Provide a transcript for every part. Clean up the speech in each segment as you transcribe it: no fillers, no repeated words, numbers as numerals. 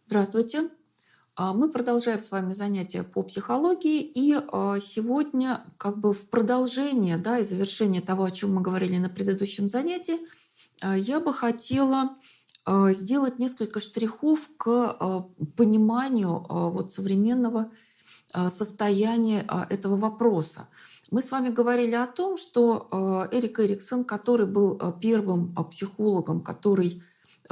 Здравствуйте. Мы продолжаем с вами занятия по психологии. И сегодня как бы в продолжение, да, и завершение того, о чем мы говорили на предыдущем занятии, я бы хотела сделать несколько штрихов к пониманию вот современного состояния этого вопроса. Мы с вами говорили о том, что Эрик Эриксон, который был первым психологом, который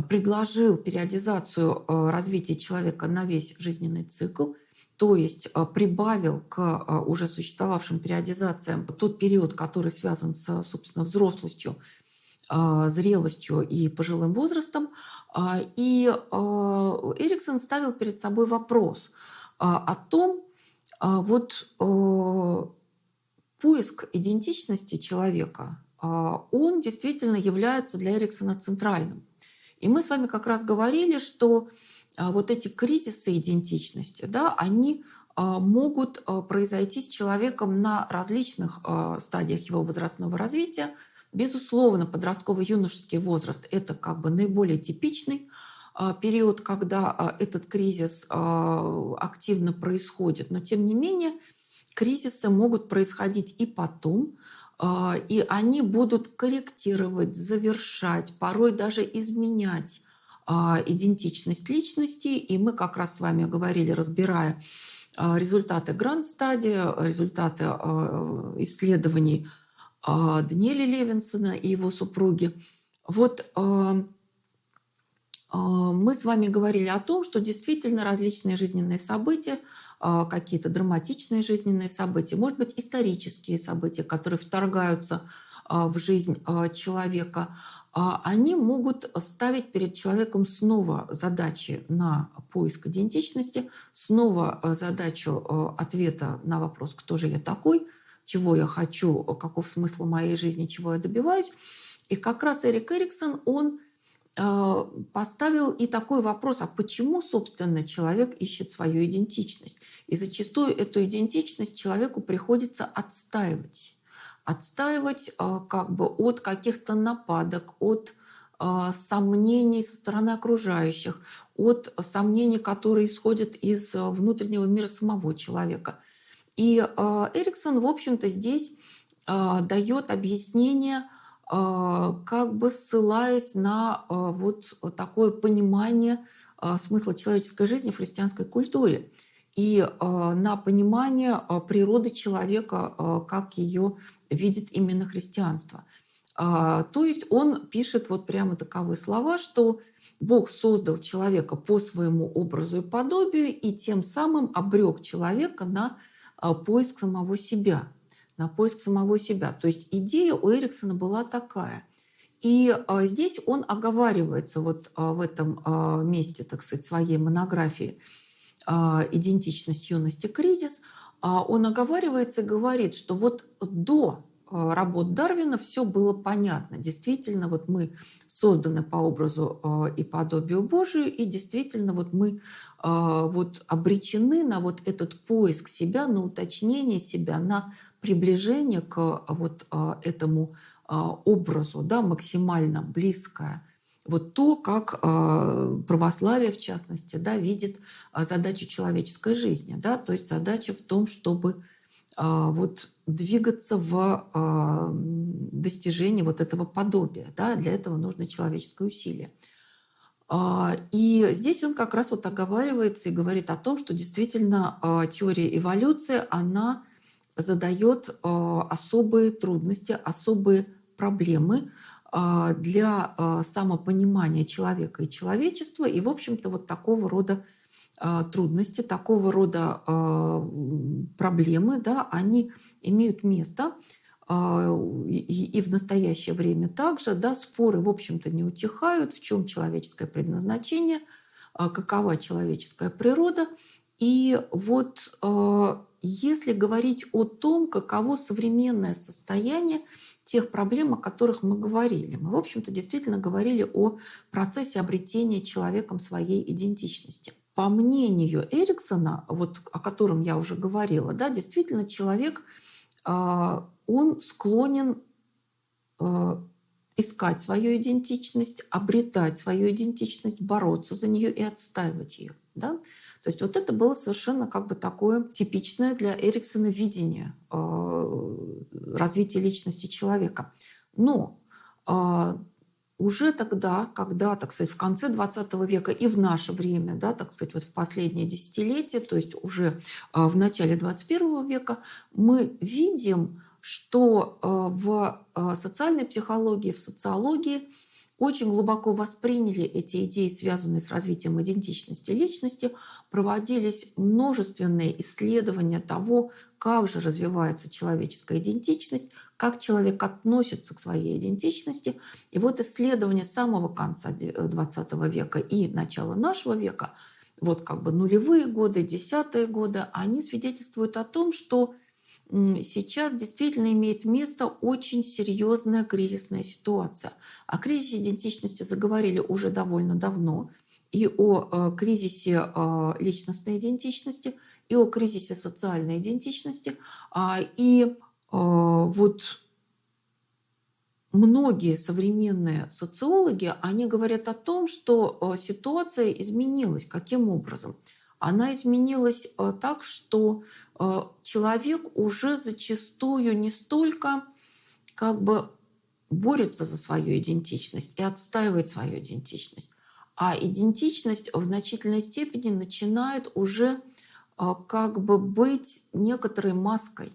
предложил периодизацию развития человека на весь жизненный цикл, то есть прибавил к уже существовавшим периодизациям тот период, который связан с, собственно, взрослостью, зрелостью и пожилым возрастом. И Эриксон ставил перед собой вопрос о том, вот поиск идентичности человека, он действительно является для Эриксона центральным. И мы с вами как раз говорили, что вот эти кризисы идентичности, да, они могут произойти с человеком на различных стадиях его возрастного развития. Безусловно, подростково-юношеский возраст – это как бы наиболее типичный период, когда этот кризис активно происходит. Но тем не менее, кризисы могут происходить и потом, и они будут корректировать, завершать, порой даже изменять идентичность личности. И мы как раз с вами говорили, разбирая результаты гранд-стадии, результаты исследований Даниэля Левинсона и его супруги. Вот мы с вами говорили о том, что действительно различные жизненные события, какие-то драматичные жизненные события, может быть, исторические события, которые вторгаются в жизнь человека, они могут ставить перед человеком снова задачи на поиск идентичности, снова задачу ответа на вопрос, кто же я такой, чего я хочу, каков смысл моей жизни, чего я добиваюсь. И как раз Эрик Эриксон, он поставил и такой вопрос, а почему, собственно, человек ищет свою идентичность? И зачастую эту идентичность человеку приходится отстаивать. Отстаивать как бы от каких-то нападок, от сомнений со стороны окружающих, от сомнений, которые исходят из внутреннего мира самого человека. И Эриксон, в общем-то, здесь дает объяснение, как бы ссылаясь на вот такое понимание смысла человеческой жизни в христианской культуре и на понимание природы человека, как ее видит именно христианство. То есть он пишет вот прямо таковые слова, что Бог создал человека по своему образу и подобию и тем самым обрек человека на поиск самого себя. На поиск самого себя. То есть идея у Эриксона была такая. И здесь он оговаривается вот в этом месте, так сказать, своей монографии «Идентичность, юность и кризис». Он оговаривается и говорит, что вот до работ Дарвина все было понятно. Действительно, вот мы созданы по образу и подобию Божию, и действительно вот мы вот обречены на вот этот поиск себя, на уточнение себя, на приближение к вот этому образу, да, максимально близкое. Вот то, как православие, в частности, да, видит задачу человеческой жизни. Да, то есть задача в том, чтобы вот двигаться в достижении вот этого подобия. Да, для этого нужно человеческое усилие. И здесь он как раз вот оговаривается и говорит о том, что действительно теория эволюции, она задает особые трудности, особые проблемы для самопонимания человека и человечества. И, в общем-то, вот такого рода трудности, такого рода проблемы, да, они имеют место. И в настоящее время также, да, споры, в общем-то, не утихают, в чем человеческое предназначение, какова человеческая природа. И вот если говорить о том, каково современное состояние тех проблем, о которых мы говорили, мы, в общем-то, действительно говорили о процессе обретения человеком своей идентичности. По мнению Эриксона, вот о котором я уже говорила, да, действительно человек, он склонен искать свою идентичность, обретать свою идентичность, бороться за нее и отстаивать ее. Да? То есть вот это было совершенно как бы такое типичное для Эриксона видение развития личности человека. Но уже тогда, когда, так сказать, в конце 20 века и в наше время, да, так сказать, вот в последние десятилетия, то есть уже в начале 21 века, мы видим, что в социальной психологии, в социологии очень глубоко восприняли эти идеи, связанные с развитием идентичности личности. Проводились множественные исследования того, как же развивается человеческая идентичность, как человек относится к своей идентичности. И вот исследования самого конца 20 века и начала нашего века, вот как бы нулевые годы, десятые годы, они свидетельствуют о том, что сейчас действительно имеет место очень серьезная кризисная ситуация. О кризисе идентичности заговорили уже довольно давно. И о кризисе личностной идентичности, и о кризисе социальной идентичности. И вот многие современные социологи, они говорят о том, что ситуация изменилась. Каким образом? Она изменилась так, что человек уже зачастую не столько как бы борется за свою идентичность и отстаивает свою идентичность, а идентичность в значительной степени начинает уже как бы быть некоторой маской.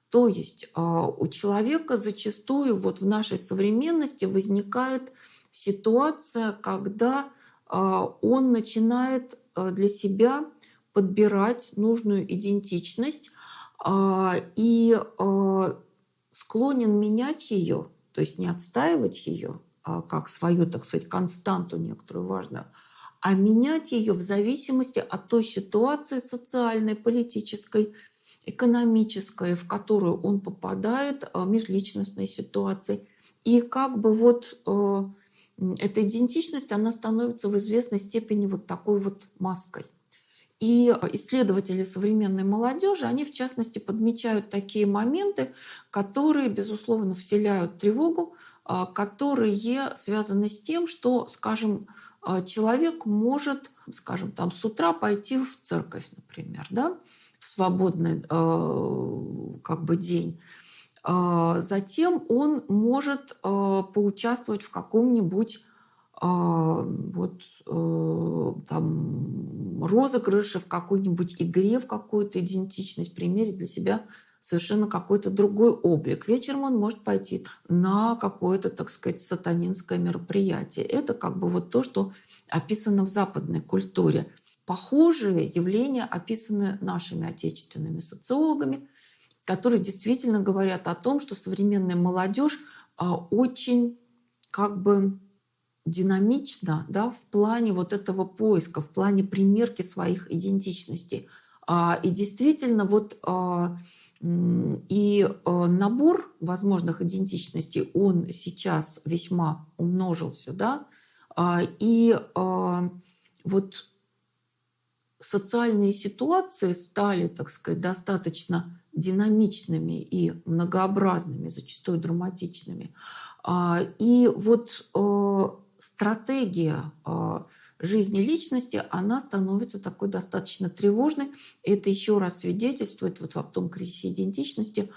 То есть у человека зачастую вот в нашей современности возникает ситуация, когда он начинает для себя подбирать нужную идентичность и склонен менять ее, то есть не отстаивать ее как свою, так сказать, константу некоторую важную, а менять ее в зависимости от той ситуации социальной, политической, экономической, в которую он попадает, межличностной ситуации. И как бы вот эта идентичность, она становится в известной степени вот такой вот маской. И исследователи современной молодежи, они в частности подмечают такие моменты, которые, безусловно, вселяют тревогу, которые связаны с тем, что, скажем, человек может, скажем, там, с утра пойти в церковь, например, да, в свободный как бы день. Затем он может поучаствовать в каком-нибудь вот там розыгрыше, в какой-нибудь игре, в какую-то идентичность, примерить для себя совершенно какой-то другой облик. Вечером он может пойти на какое-то, так сказать, сатанинское мероприятие. Это как бы вот то, что описано в западной культуре. Похожие явления описаны нашими отечественными социологами, которые действительно говорят о том, что современная молодежь очень как бы динамично, да, в плане вот этого поиска, в плане примерки своих идентичностей. И действительно вот набор возможных идентичностей, он сейчас весьма умножился, да, и вот социальные ситуации стали, так сказать, достаточно динамичными и многообразными, зачастую драматичными. И вот стратегия жизни личности, она становится такой достаточно тревожной. И это еще раз свидетельствует вот о том кризисе идентичности,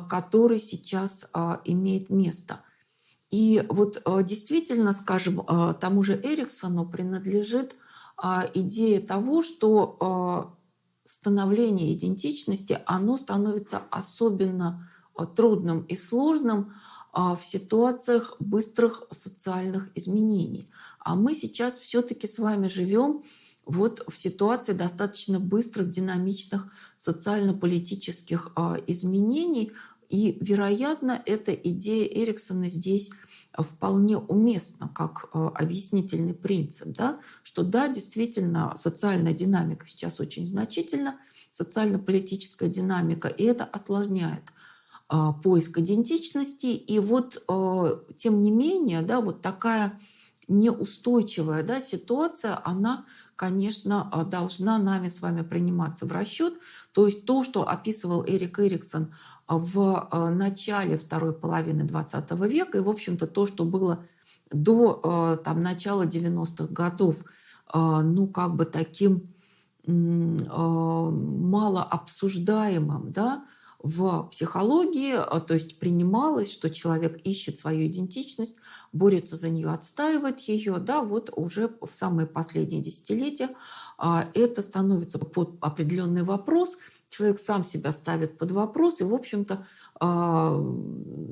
который сейчас имеет место. И вот действительно, скажем, тому же Эриксону принадлежит идея того, что становление идентичности, оно становится особенно трудным и сложным в ситуациях быстрых социальных изменений. А мы сейчас все-таки с вами живем вот в ситуации достаточно быстрых, динамичных социально-политических изменений. И, вероятно, эта идея Эриксона здесь вполне уместна как объяснительный принцип, да? Что да, действительно, социальная динамика сейчас очень значительна, социально-политическая динамика, и это осложняет поиск идентичности. И вот, тем не менее, да, вот такая неустойчивая, да, ситуация, она, конечно, должна нами с вами приниматься в расчет. То есть то, что описывал Эрик Эриксон в начале второй половины XX века. И, в общем-то, то, что было до там, начала 90-х годов, ну, как бы таким мало обсуждаемым, да, в психологии, то есть принималось, что человек ищет свою идентичность, борется за нее, отстаивает ее, да, вот уже в самые последние десятилетия это становится под определенный вопрос, человек сам себя ставит под вопрос, и, в общем-то,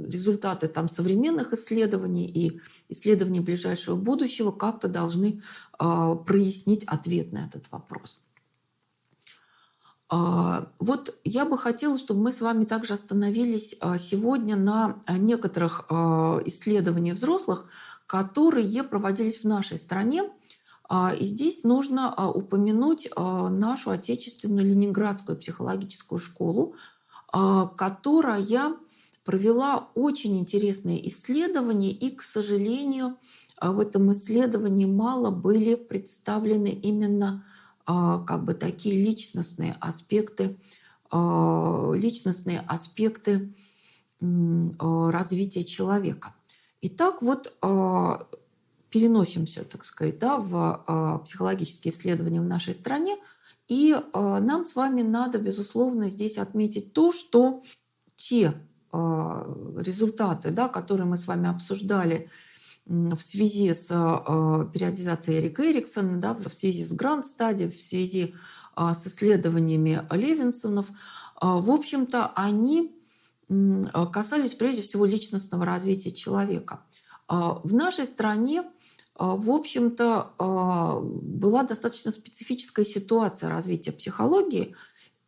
результаты там современных исследований и исследований ближайшего будущего как-то должны прояснить ответ на этот вопрос. Вот я бы хотела, чтобы мы с вами также остановились сегодня на некоторых исследованиях взрослых, которые проводились в нашей стране. И здесь нужно упомянуть нашу отечественную Ленинградскую психологическую школу, которая провела очень интересные исследования, и, к сожалению, в этом исследовании мало были представлены именно как бы такие личностные аспекты развития человека. Итак, вот переносимся, так сказать, да, в психологические исследования в нашей стране, и нам с вами надо, безусловно, здесь отметить то, что те результаты, да, которые мы с вами обсуждали в связи с периодизацией Эрика Эриксона, да, в связи с Гранд-стадией, в связи с исследованиями Левинсонов, в общем-то, они касались прежде всего личностного развития человека. В нашей стране, в общем-то, была достаточно специфическая ситуация развития психологии,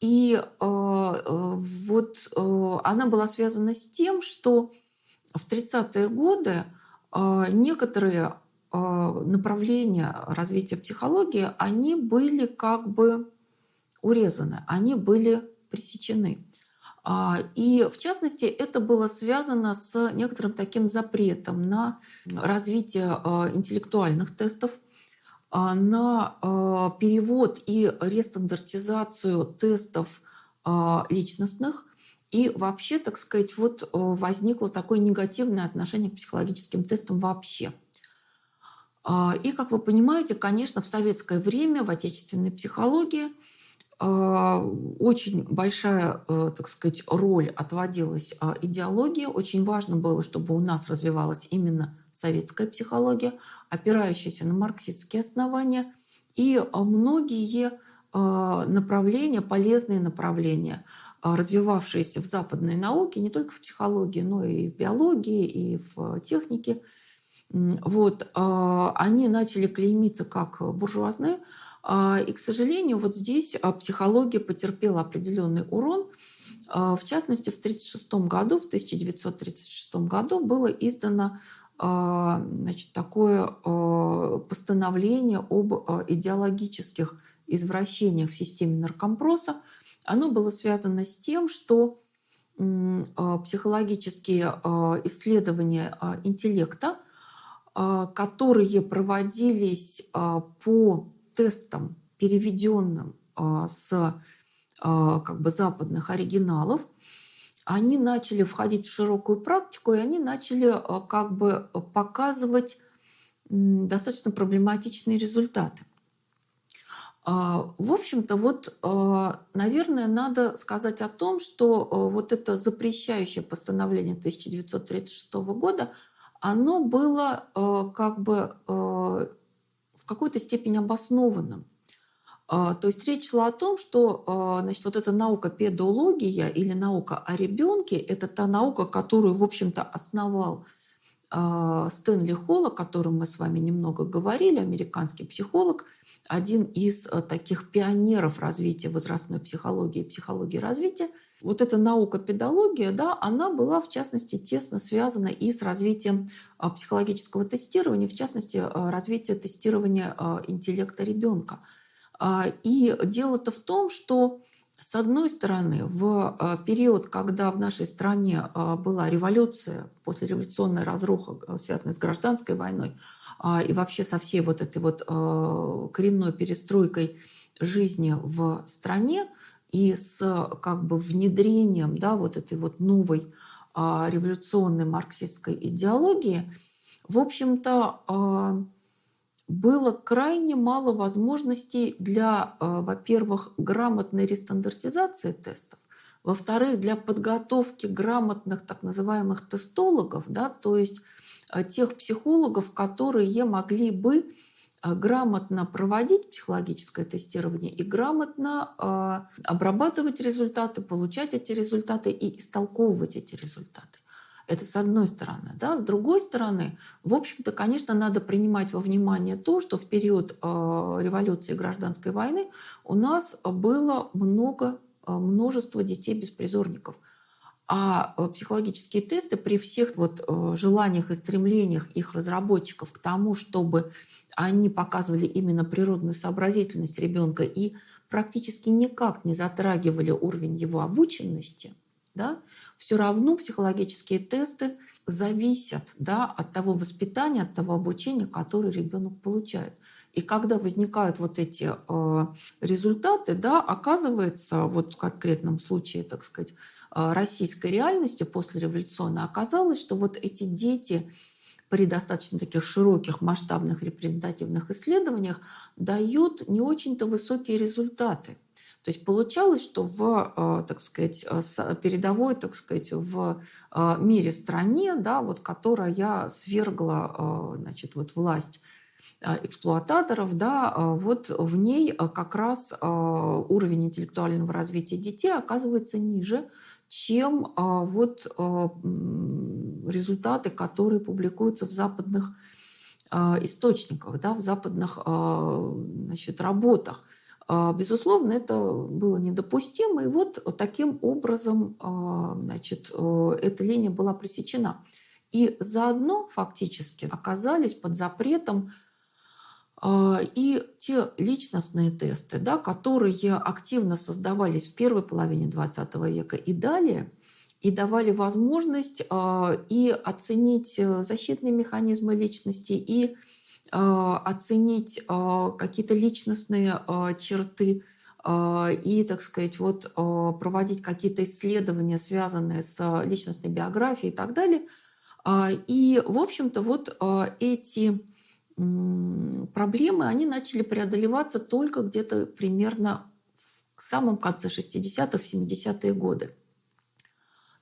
и вот она была связана с тем, что в 30-е годы некоторые направления развития психологии, они были как бы урезаны, они были пресечены. И, в частности, это было связано с некоторым таким запретом на развитие интеллектуальных тестов, на перевод и рестандартизацию тестов личностных. И вообще, так сказать, вот возникло такое негативное отношение к психологическим тестам вообще. И, как вы понимаете, конечно, в советское время в отечественной психологии очень большая, так сказать, роль отводилась идеологии. Очень важно было, чтобы у нас развивалась именно советская психология, опирающаяся на марксистские основания. И многие направления, полезные направления, развивавшиеся в западной науке, не только в психологии, но и в биологии, и в технике, вот, они начали клеймиться как буржуазные. И, к сожалению, вот здесь психология потерпела определенный урон. В частности, в 1936 году было издано, значит, такое постановление об идеологических извращениях в системе наркомпроса. Оно было связано с тем, что психологические исследования интеллекта, которые проводились по тестам, переведенным с как бы западных оригиналов, они начали входить в широкую практику, и они начали как бы показывать достаточно проблематичные результаты. В общем-то, вот, наверное, надо сказать о том, что вот это запрещающее постановление 1936 года, оно было как бы в какой-то степени обоснованным. То есть речь шла о том, что, значит, вот эта наука педология или наука о ребенке – это та наука, которую, в общем-то, основал Стэнли Холл, о котором мы с вами немного говорили, американский психолог, один из таких пионеров развития возрастной психологии и психологии развития. Вот эта наука педология, да, она была, в частности, тесно связана и с развитием психологического тестирования, в частности, развития тестирования интеллекта ребенка. И дело-то в том, что, с одной стороны, в период, когда в нашей стране была революция, послереволюционная разруха, связанная с гражданской войной, и вообще со всей вот этой вот коренной перестройкой жизни в стране, и с как бы внедрением, да, вот этой вот новой революционной марксистской идеологии, в общем-то, было крайне мало возможностей для, во-первых, грамотной рестандартизации тестов, во-вторых, для подготовки грамотных так называемых тестологов, да, то есть тех психологов, которые могли бы грамотно проводить психологическое тестирование и грамотно обрабатывать результаты, получать эти результаты и истолковывать эти результаты. Это с одной стороны. Да? С другой стороны, в общем-то, конечно, надо принимать во внимание то, что в период революции и гражданской войны у нас было множество детей-беспризорников. А психологические тесты при всех вот желаниях и стремлениях их разработчиков к тому, чтобы они показывали именно природную сообразительность ребенка и практически никак не затрагивали уровень его обученности, да, все равно психологические тесты зависят, да, от того воспитания, от того обучения, которое ребенок получает. И когда возникают вот эти результаты, да, оказывается, вот в конкретном случае, так сказать, российской реальности послереволюционной, оказалось, что вот эти дети при достаточно таких широких масштабных репрезентативных исследованиях дают не очень-то высокие результаты. То есть получалось, что в, так сказать, передовой, так сказать, в мире стране, да, вот, которая свергла, значит, вот власть эксплуататоров, да, вот в ней как раз уровень интеллектуального развития детей оказывается ниже, чем вот результаты, которые публикуются в западных источниках, да, в западных, значит, работах. Безусловно, это было недопустимо, и вот таким образом, значит, эта линия была пресечена. И заодно фактически оказались под запретом и те личностные тесты, да, которые активно создавались в первой половине XX века и далее, и давали возможность и оценить защитные механизмы личности, и оценить какие-то личностные черты, и, так сказать, вот, проводить какие-то исследования, связанные с личностной биографией и так далее. И, в общем-то, вот эти проблемы, они начали преодолеваться только где-то примерно в самом конце 60-х, 70-е годы.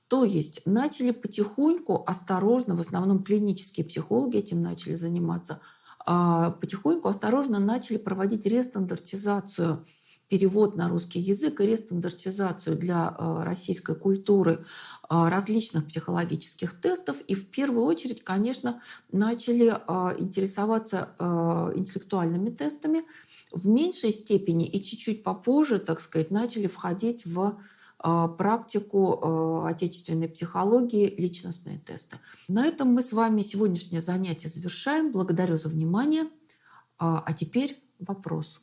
То есть начали потихоньку, осторожно, в основном клинические психологи этим начали заниматься, потихоньку, осторожно начали проводить рестандартизацию, перевод на русский язык и рестандартизацию для российской культуры различных психологических тестов. И в первую очередь, конечно, начали интересоваться интеллектуальными тестами. В меньшей степени и чуть-чуть попозже, так сказать, начали входить в практику отечественной психологии личностные тесты. На этом мы с вами сегодняшнее занятие завершаем. Благодарю за внимание. А теперь вопрос.